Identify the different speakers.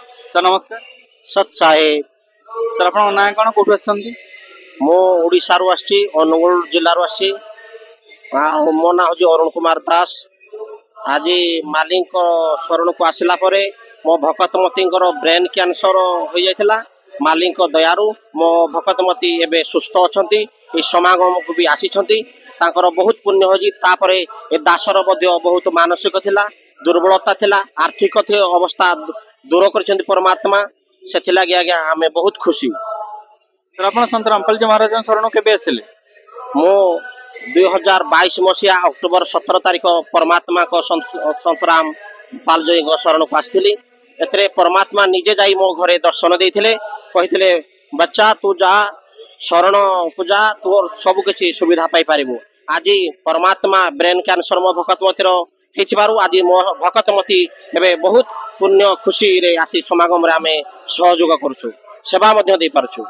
Speaker 1: Sir नमस्कार।
Speaker 2: सत साहेब
Speaker 1: sir आपन ना कौन कोठु आछंती?
Speaker 2: मो ओडिशा रु आछि अनुगुल जिल्ला रु आछि मो ना हजि अरुण कुमार दास। आज मालिक शरण को आसिला परे मो भकतमती ब्रेन कैंसर हो जाइथिला। मालिक दयारु मो भकतमती एबे सुस्थ अछंती। ए समागम को भी आसीछंती तांकर बहुत पुण्य होजी। तापरे ए दासर मध्य बहुत मानसिक थिला, दुर्बलता थिला, आर्थिक अवस्था दूर करछंती परमात्मा। सेथिलागि आज्ञा आमे बहुत खुशी।
Speaker 1: सर आपन संत रामपाल जी महाराज शरण केबे आसिले?
Speaker 2: मो 2022 मसीहा अक्टोबर 17 तारिख परमात्मा को संत राम पाल जी शरण को आसती। एथरे परमात्मा निजे जाई मो घरे दर्शन देइथिले, कहिथिले बच्चा तू जा शरण को जा, तोर सब किछि सुविधा पाई पारिबो। आज परमात्मा ब्रेन कैंसर मो भकतमतीर हेथिबारु आज मो भकतमती एबे बहुत पुण्य खुशी रे आसी समागम रे आमे सहयोग करछु, सेवा मध्य दे पारछु।